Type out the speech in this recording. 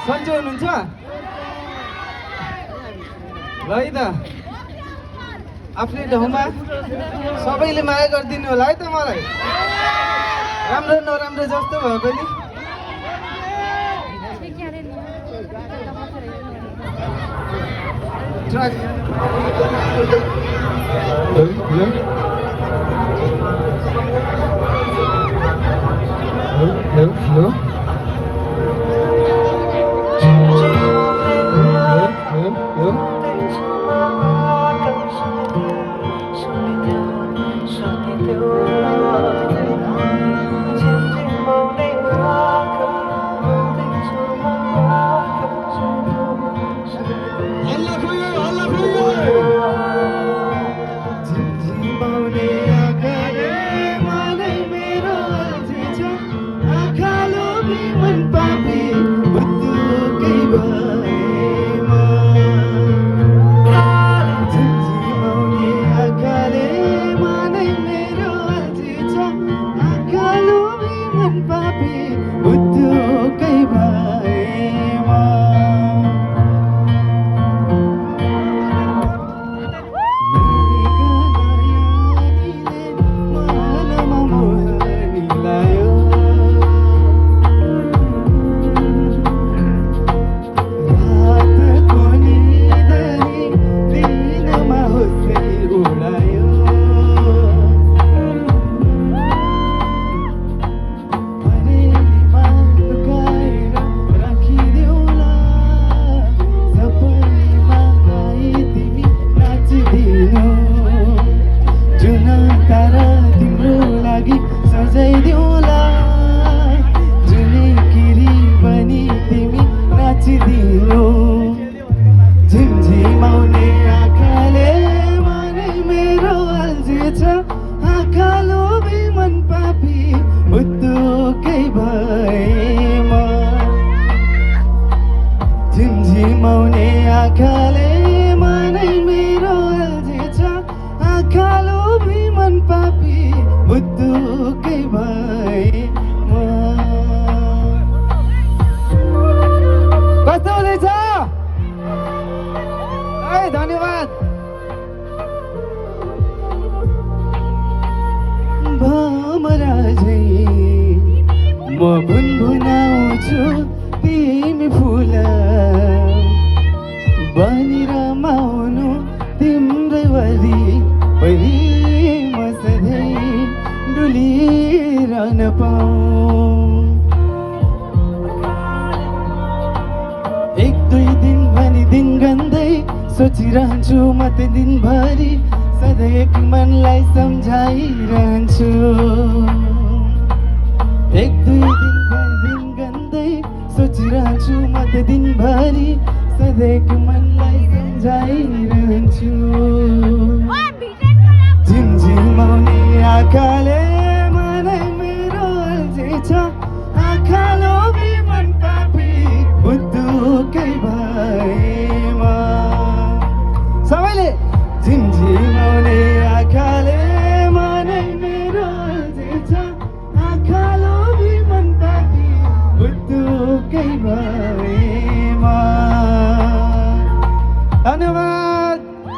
सन्चै हुनुहुन्छ? ल है त आफ्नै ठाउँमा सबैले माया गरिदिनु होला है त मलाई, राम्रो नराम्रो जस्तो भयो पनि। ट्र्याक हेलो झिमझिमाउने आँखाले मनै मेरो अल्झिएछ, आँखा लोभी मन पापी बुद्धुकै भएमा। झिमझिमाउने आँखाले मनै मेरो अल्झिएछ, आँखा लोभी मन पापी बुद्धुकै भएमा। कस्तो हुँदैछ? धन्यवाद। भमराझै म भुनभुनाउँछु तिमी फुल, बनी रमाउनु तिम्रै वरिपरि म सधैँ डुलिरहन पाऊँ। एक दुई दिन भनी दिन गन्दै सोचिरहन्छु म त दिनभरि, सधैँ एक मनलाई सम्झाइरहन्छु। एक दुई दिन गन्दै सोचिरहन्छु म त दिनभरि, सधैँ एक मनलाई सम्झाइरहन्छु। झिमझिमाउने आँखाले